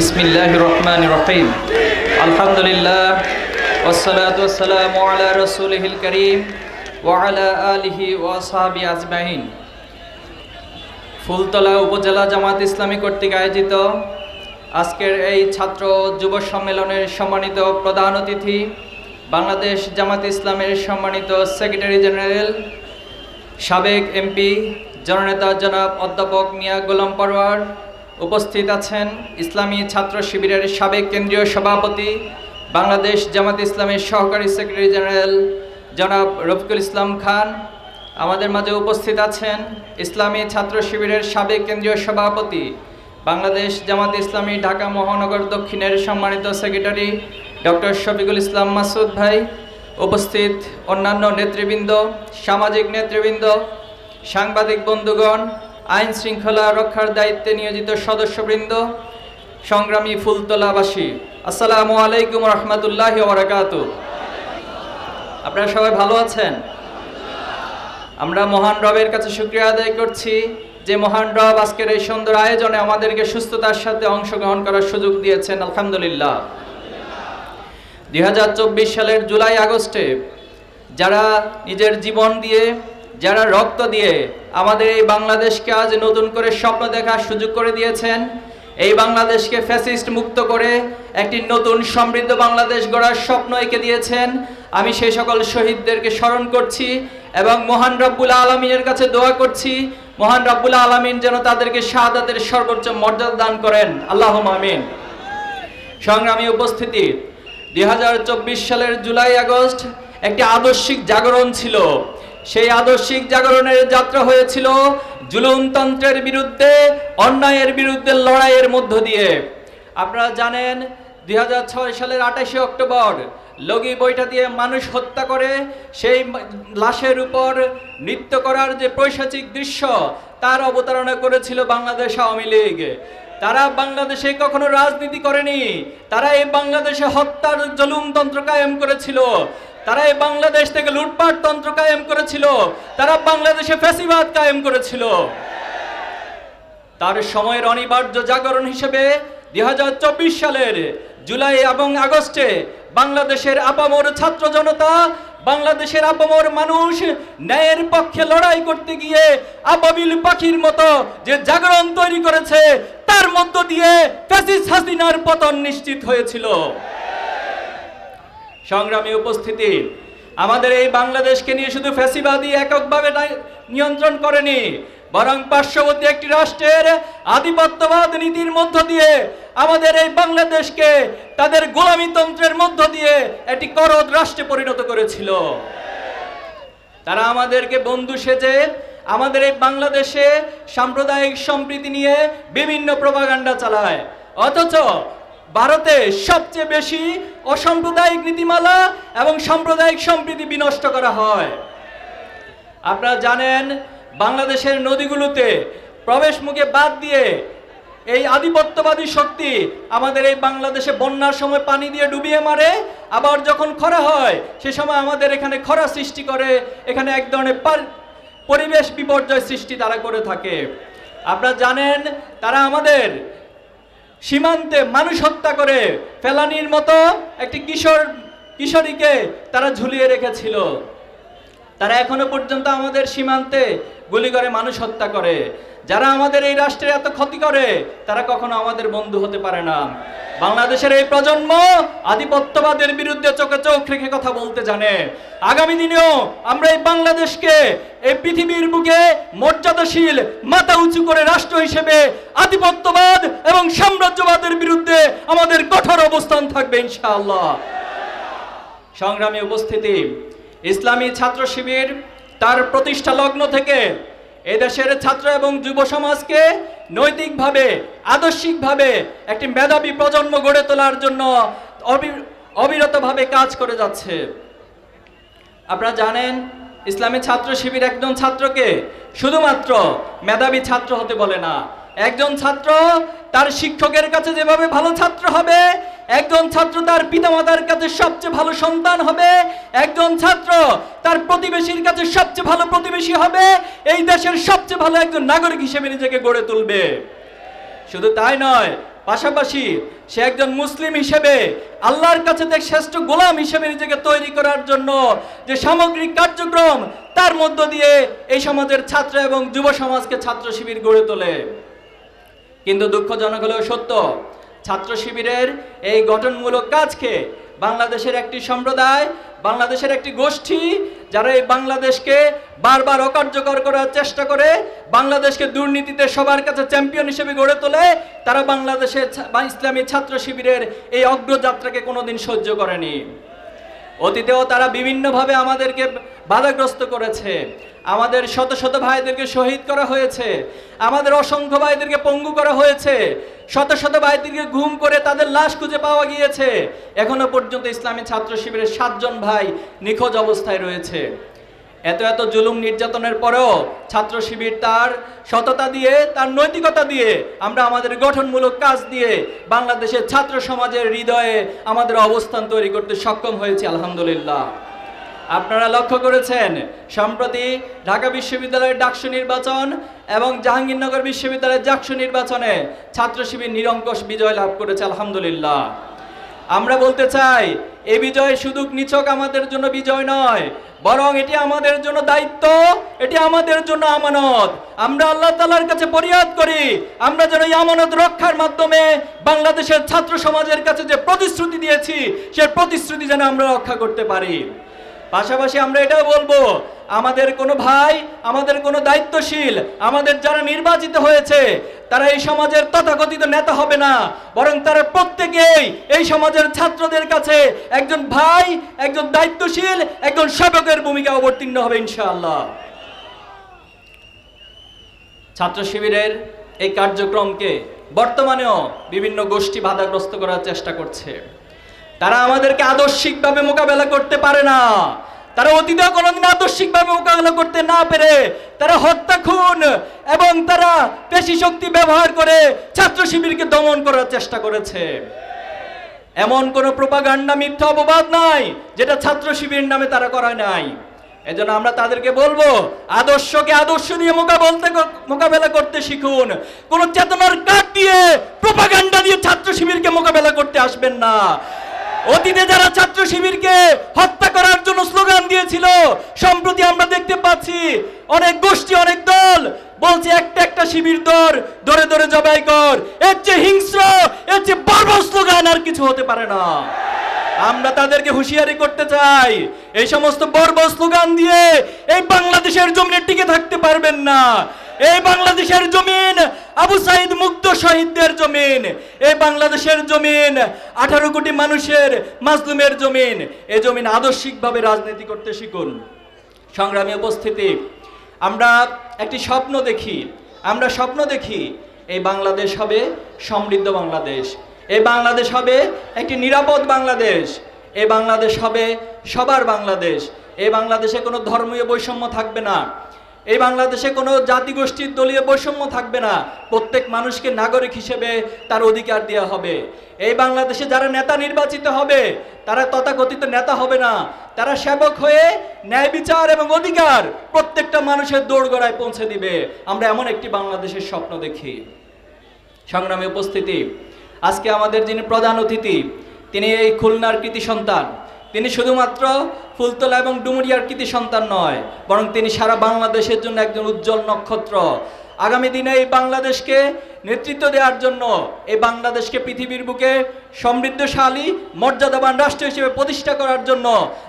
বিসমিল্লাহির রহমানির রহিম। আলহামদুলিল্লাহ ওয়াসসালাতু ওয়াসসালামু আলা রাসূলিহিল কারীম ওয়া আলা আলিহি ওয়া আসহাবিহি আজমাইন। ফুলতলা উপজেলা জামাত ইসলামী কর্তৃক আয়োজিত আজকের এই ছাত্র যুব সম্মেলনের সম্মানিত প্রধান অতিথি, বাংলাদেশ জামাত ইসলামের সম্মানিত সেক্রেটারি জেনারেল, সাবেক এমপি জননেতা জনাব অধ্যাপক মিয়া গোলাম পরওয়ার, উপস্থিত আছেন ইসলামী ছাত্র শিবিরের সাবেক কেন্দ্রীয় সভাপতি, বাংলাদেশ জামাত ইসলামের সহকারী সেক্রেটারি জেনারেল জনাব রফিকুল ইসলাম খান। আমাদের মাঝে উপস্থিত আছেন ইসলামী ছাত্র শিবিরের সাবেক কেন্দ্রীয় সভাপতি, বাংলাদেশ জামাত ইসলামী ঢাকা মহানগর দক্ষিণের সম্মানিত সেক্রেটারি ডক্টর শফিকুল ইসলাম মাসুদ ভাই। উপস্থিত অন্যান্য নেতৃবৃন্দ, সামাজিক নেতৃবৃন্দ, সাংবাদিক বন্ধুগণ, আইন শৃঙ্খলা রক্ষার দায়িত্বে নিয়োজিত সদস্যবৃন্দ, সংগ্রামী ফুলতলাবাসী, আসসালামু আলাইকুম রহমতুল্লাহি ওয়া বারাকাতুহু। আপনারা সবাই ভালো আছেন? আমরা মহান রবের কাছে শুকরিয়া আদায় করছি যে মহান রব আজকের এই সুন্দর আয়োজনে আমাদেরকে সুস্থতার সাথে অংশগ্রহণ করার সুযোগ দিয়েছেন, আলহামদুলিল্লাহ। 2024 সালের জুলাই আগস্টে যারা নিজের জীবন দিয়ে, যারা রক্ত দিয়ে আমাদের এই বাংলাদেশকে আজ নতুন করে স্বপ্ন দেখার সুযোগ করে দিয়েছেন, এই বাংলাদেশকে ফ্যাসিস্ট মুক্ত করে একটি নতুন সমৃদ্ধ বাংলাদেশ গড়ার স্বপ্ন এঁকে দিয়েছেন, আমি সেই সকল শহীদদেরকে স্মরণ করছি এবং মহান রব্বুল আলামিনের কাছে দোয়া করছি মহান রব্বুল আলামিন যেন তাদেরকে শাহাদাতের সর্বোচ্চ মর্যাদা দান করেন, আল্লাহুম্মা আমিন। সংগ্রামী উপস্থিতি, 2024 সালের জুলাই আগস্ট একটি আদর্শিক জাগরণ ছিল। সেই আদর্শিক জাগরণের যাত্রা হয়েছিল জুলুমতন্ত্রের বিরুদ্ধে, অন্যায়ের বিরুদ্ধে লড়াইয়ের মধ্য দিয়ে। আপনারা জানেন 2006 সালের 28শে অক্টোবর লগি বইটা দিয়ে মানুষ হত্যা করে সেই লাশের উপর নৃত্য করার যে পৈশাচিক দৃশ্য, তার অবতারণা করেছিল বাংলাদেশ আওয়ামী লীগ। তারা বাংলাদেশে কখনো রাজনীতি করেনি, তারা এই বাংলাদেশে হত্যার জুলুমতন্ত্র কায়েম করেছিল, তারা এই বাংলাদেশ থেকে লুটপাট তন্ত্র কায়েম করেছিল, তারা বাংলাদেশে ফ্যাসিবাদ কায়েম করেছিল। তার সময়ের অনিবার্য জাগরণ হিসেবে 2024 সালের জুলাই এবং আগস্টে বাংলাদেশের আপামর ছাত্র জনতা, বাংলাদেশের আপামর মানুষ ন্যায়ের পক্ষে লড়াই করতে গিয়ে আবাবিল পাখির মতো যে জাগরণ তৈরি করেছে, তার মধ্য দিয়ে ফ্যাসিস্ট হাসিনার পতন নিশ্চিত হয়েছিল। সংগ্রামী উপস্থিতি, আমাদের এই বাংলাদেশকে নিয়ে শুধু ফ্যাসিবাদী এককভাবে নিয়ন্ত্রণ করেনি, বরং পার্শ্ববর্তী একটি রাষ্ট্রের আধিপত্যবাদ নীতির মধ্য দিয়ে আমাদের এই বাংলাদেশকে তাদের গোলামীতন্ত্রের মধ্য দিয়ে একটি করদ রাষ্ট্রে পরিণত করেছিল। তারা আমাদেরকে বন্ধু সেজে আমাদের এই বাংলাদেশে সাম্প্রদায়িক সম্প্রীতি নিয়ে বিভিন্ন প্রপাগান্ডা চালায়, অথচ ভারতে সবচেয়ে বেশি অসাম্প্রদায়িক নীতিমালা এবং সাম্প্রদায়িক সম্প্রীতি বিনষ্ট করা হয়। আপনারা জানেন বাংলাদেশের নদীগুলোতে প্রবেশ মুখে বাদ দিয়ে এই আধিপত্যবাদী শক্তি আমাদের এই বাংলাদেশে বন্যার সময় পানি দিয়ে ডুবিয়ে মারে, আবার যখন খরা হয় সে সময় আমাদের এখানে খরা সৃষ্টি করে, এখানে এক ধরনের পরিবেশ বিপর্যয় সৃষ্টি তারা করে থাকে। আপনারা জানেন তারা আমাদের সীমান্তে মানুষ হত্যা করে ফেলানির মতো একটি কিশোরীকে তারা ঝুলিয়ে রেখেছিল। তারা এখনো পর্যন্ত আমাদের সীমান্তে গুলি করে মানুষ হত্যা করে। যারা আমাদের এই রাষ্ট্রের এত ক্ষতি করে তারা কখনো আমাদের বন্ধু হতে পারে না। বাংলাদেশের এই প্রজন্ম আধিপত্যবাদের বিরুদ্ধে চোখে চোখ রেখে কথা বলতে জানে। আগামী দিনেও আমরা এই বাংলাদেশকে এই পৃথিবীর বুকে মর্যাদাশীল মাথা উঁচু করে রাষ্ট্র হিসেবে আধিপত্যবাদ এবং সাম্রাজ্যবাদের বিরুদ্ধে আমাদের কঠোর অবস্থান থাকবে ইনশাআল্লাহ। সংগ্রামী উপস্থিতি, ইসলামী ছাত্র শিবির তার প্রতিষ্ঠা লগ্ন থেকে এদেশের ছাত্র এবং যুব সমাজকে নৈতিকভাবে, আদর্শিকভাবে একটি মেধাবী প্রজন্ম গড়ে তোলার জন্য অবিরতভাবে কাজ করে যাচ্ছে। আপনারা জানেন ইসলামী ছাত্র শিবির একজন ছাত্রকে শুধুমাত্র মেধাবী ছাত্র হতে বলে না। একজন ছাত্র তার শিক্ষকের কাছে যেভাবে ভালো ছাত্র হবে, একজন ছাত্র তার পিতামাতার কাছে সবচেয়ে ভালো সন্তান হবে, একজন ছাত্র তার প্রতিবেশীর কাছে সবচেয়ে ভালো প্রতিবেশী হবে, এই দেশের সবচেয়ে ভালো একজন নাগরিক হিসেবে নিজেকে গড়ে তুলবে। শুধু তাই নয়, পাশাপাশি সে একজন মুসলিম হিসেবে আল্লাহর কাছে শ্রেষ্ঠ গোলাম হিসেবে নিজেকে তৈরি করার জন্য যে সামগ্রিক কার্যক্রম, তার মধ্য দিয়ে এই সমাজের ছাত্র এবং যুব সমাজকে ছাত্র শিবির গড়ে তোলে। কিন্তু দুঃখজনক হলেও সত্য, ছাত্র শিবিরের এই গঠনমূলক কাজকে বাংলাদেশের একটি সম্প্রদায়, বাংলাদেশের একটি গোষ্ঠী, যারা এই বাংলাদেশকে বারবার অকার্যকর করার চেষ্টা করে, বাংলাদেশকে দুর্নীতিতে সবার কাছে চ্যাম্পিয়ন হিসেবে গড়ে তোলে, তারা বাংলাদেশের ইসলামী ছাত্র শিবিরের এই অগ্রযাত্রাকে কোনোদিন সহ্য করেনি। অতীতেও তারা বিভিন্নভাবে আমাদেরকে বাধাগ্রস্ত করেছে। আমাদের শত শত ভাইদেরকে শহীদ করা হয়েছে, আমাদের অসংখ্য ভাইদেরকে পঙ্গু করা হয়েছে, শত শত ভাইদেরকে গুম করে তাদের লাশ খুঁজে পাওয়া গিয়েছে। এখনো পর্যন্ত ইসলামী ছাত্র শিবিরের 7 জন ভাই নিখোঁজ অবস্থায় রয়েছে। এত এত জুলুম নির্যাতনের পরেও ছাত্র শিবির তার সততা দিয়ে, তার নৈতিকতা দিয়ে, আমরা আমাদের গঠনমূলক কাজ দিয়ে বাংলাদেশের ছাত্র সমাজের হৃদয়ে আমাদের অবস্থান তৈরি করতে সক্ষম হয়েছে, আলহামদুলিল্লাহ। আপনারা লক্ষ্য করেছেন, সম্প্রতি ঢাকা বিশ্ববিদ্যালয়ের ডাকসু নির্বাচন এবং জাহাঙ্গীরনগর বিশ্ববিদ্যালয়ের জাকসু নির্বাচনে ছাত্র শিবির নিরঙ্কুশ বিজয় লাভ করেছে, আলহামদুলিল্লাহ। আমরা বলতে চাই, এই বিজয় শুধু নিছক আমাদের জন্য বিজয় নয়, বরং এটি আমাদের জন্য দায়িত্ব, এটি আমাদের জন্য আমানত। আমরা আল্লাহ তাআলার কাছে ফরিয়াদ করি, আমরা যেন এই আমানত রক্ষার মাধ্যমে বাংলাদেশের ছাত্র সমাজের কাছে যে প্রতিশ্রুতি দিয়েছি, সেই প্রতিশ্রুতি যেন আমরা রক্ষা করতে পারি। পাশাপাশি আমরা এটাও বলবো, আমাদের কোনো ভাই, আমাদের কোনো দায়িত্বশীল, আমাদের যারা নির্বাচিত হয়েছে, তারা এই সমাজের তথাকথিত নেতা হবে না, বরং তারা প্রত্যেকেই এই সমাজের ছাত্রদের কাছে একজন ভাই, একজন দায়িত্বশীল, একজন সেবকের ভূমিকা অবতীর্ণ হবে ইনশাআল্লাহ। ছাত্র শিবিরের এই কার্যক্রমকে বর্তমানেও বিভিন্ন গোষ্ঠী বাধাগ্রস্ত করার চেষ্টা করছে। তারা আমাদেরকে আদর্শিকভাবে মোকাবেলা করতে পারে না, তারা অতীতে কোনোদিন আদর্শিকভাবে মোকাবেলা করতে না পেরে তারা হত্যা, খুন এবং তারা পেশি শক্তি ব্যবহার করে ছাত্র শিবিরকে দমন করার চেষ্টা করেছে। এমন কোনো প্রোপাগান্ডা, মিথ্যা অপবাদ নাই যেটা ছাত্র শিবিরের নামে তারা করায় নাই। এজন্য আমরা তাদেরকে বলবো, আদর্শকে আদর্শ দিয়ে মোকাবেলা করতে শিখুন। কোন চেতনার কাঠ দিয়ে, প্রোপাগান্ডা দিয়ে ছাত্র শিবিরকে মোকাবেলা করতে আসবেন না। অতীতে যারা ছাত্র শিবিরকে হত্যা করার জন্য স্লোগান দিয়েছিল, সম্প্রতি আমরা দেখতে পাচ্ছি অনেক গোষ্ঠী, অনেক দল বলছে একটা একটা শিবির ধরে ধরে জবাই কর। এর চেয়ে হিংস্র, এর চেয়ে বর্বর স্লোগান আর কিছু হতে পারে না। আমরা তাদেরকে হুঁশিয়ারি করতে চাই, এই সমস্ত বর্বর স্লোগান দিয়ে এই বাংলাদেশের জমিনে টিকে থাকতে পারবেন না। এই বাংলাদেশের জমিন আবু সাইদ মুগ্ধ শহীদদের জমিন, এই বাংলাদেশের জমিন 18 কোটি মানুষের মাজলুমের জমিন। এই জমিন আদর্শিকভাবে রাজনীতি করতে শিখুন। সংগ্রামী উপস্থিতি, আমরা একটি স্বপ্ন দেখি, আমরা স্বপ্ন দেখি এই বাংলাদেশ হবে সমৃদ্ধ বাংলাদেশ, এই বাংলাদেশ হবে একটি নিরাপদ বাংলাদেশ, এই বাংলাদেশ হবে সবার বাংলাদেশ। এই বাংলাদেশে কোনো ধর্মীয় বৈষম্য থাকবে না, এই বাংলাদেশে কোনো জাতিগোষ্ঠীর দলীয় বৈষম্য থাকবে না। প্রত্যেক মানুষকে নাগরিক হিসেবে তার অধিকার দেওয়া হবে। এই বাংলাদেশে যারা নেতা নির্বাচিত হবে, তারা তথাকথিত নেতা হবে না, তারা সেবক হয়ে ন্যায় বিচার এবং অধিকার প্রত্যেকটা মানুষের দোরগোড়ায় পৌঁছে দিবে। আমরা এমন একটি বাংলাদেশের স্বপ্ন দেখি। সংগ্রামী উপস্থিতি, আজকে আমাদের যিনি প্রধান অতিথি, তিনি এই খুলনার কৃতি সন্তান। তিনি শুধুমাত্র ফুলতলা এবং ডুমুরিয়ার কৃতি সন্তান নয়, বরং তিনি সারা বাংলাদেশের জন্য একজন উজ্জ্বল নক্ষত্র। আগামী দিনে এই বাংলাদেশকে নেতৃত্ব দেওয়ার জন্য, এই বাংলাদেশকে পৃথিবীর বুকে সমৃদ্ধশালী মর্যাদাবান রাষ্ট্র হিসেবে প্রতিষ্ঠা করার জন্য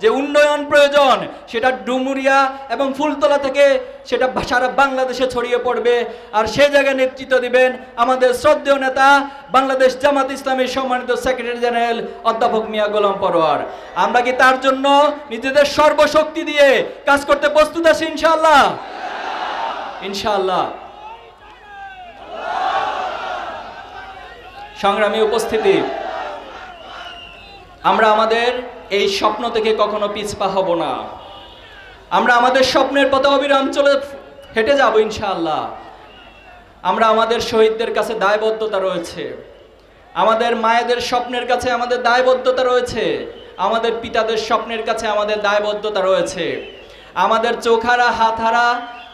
যে উন্নয়ন প্রয়োজন, সেটা ডুমুরিয়া এবং ফুলতলা থেকে সেটা সারা বাংলাদেশে ছড়িয়ে পড়বে। আর সে জায়গায় নেতৃত্ব দিবেন আমাদের শ্রদ্ধেয় নেতা, বাংলাদেশ জামাত ইসলামীর সম্মানিত সেক্রেটারি জেনারেল অধ্যাপক মিয়া গোলাম পরোয়ার। আমরা কি তার জন্য নিজেদের সর্বশক্তি দিয়ে কাজ করতে প্রস্তুত আছি ইনশাআল্লাহ? ইনশাআল্লাহ। সংগ্রামী উপস্থিতি, আমরা আমাদের এই স্বপ্ন থেকে কখনো পিছপা হব না। আমরা আমাদের স্বপ্নের পথে অবিরাম চলে হেঁটে যাব ইনশাআল্লাহ। আমরা আমাদের শহীদদের কাছে দায়বদ্ধতা রয়েছে, আমাদের মায়েদের স্বপ্নের কাছে আমাদের দায়বদ্ধতা রয়েছে, আমাদের পিতাদের স্বপ্নের কাছে আমাদের দায়বদ্ধতা রয়েছে। আমাদের চোখ হারা, হাত হারা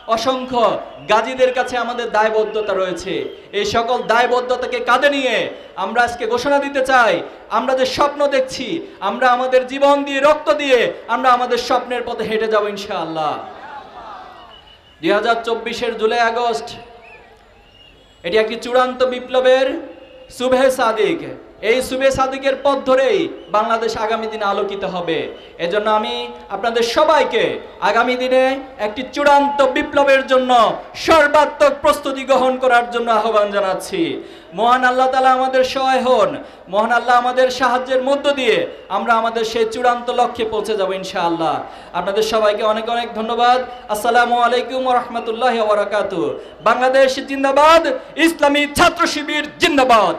অসংখ্য গাজীদের কাছে আমাদের দায়বদ্ধতা রয়েছে। এই সকল দায়বদ্ধতাকে কাঁধে নিয়ে আমরা আজকে ঘোষণা দিতে চাই, আমরা যে স্বপ্ন দেখছি, আমরা আমাদের জীবন দিয়ে রক্ত দিয়ে আমরা আমাদের স্বপ্নের পথে হেঁটে যাব ইনশাআল্লাহ। 2024-এর জুলাই আগস্ট এটি একটি চূড়ান্ত বিপ্লবের সুবহে সাদিক। এই সুবহে সাদিকের পথ ধরেই বাংলাদেশ আগামী দিনে আলোকিত হবে। এজন্য আমি আপনাদের সবাইকে আগামী দিনে একটি চূড়ান্ত বিপ্লবের জন্য সর্বাত্মক প্রস্তুতি গ্রহণ করার জন্য আহ্বান জানাচ্ছি। মহান আল্লাহ তাআলা আমাদের সহায় হন। মহান আল্লাহ আমাদের সাহায্যের মধ্য দিয়ে আমরা আমাদের সেই চূড়ান্ত লক্ষ্যে পৌঁছে যাব ইনশাআল্লাহ। আপনাদের সবাইকে অনেক অনেক ধন্যবাদ। আসসালামু আলাইকুম ওয়া রাহমাতুল্লাহি ওয়া বারাকাতুহু। বাংলাদেশ জিন্দাবাদ, ইসলামী ছাত্র শিবির জিন্দাবাদ।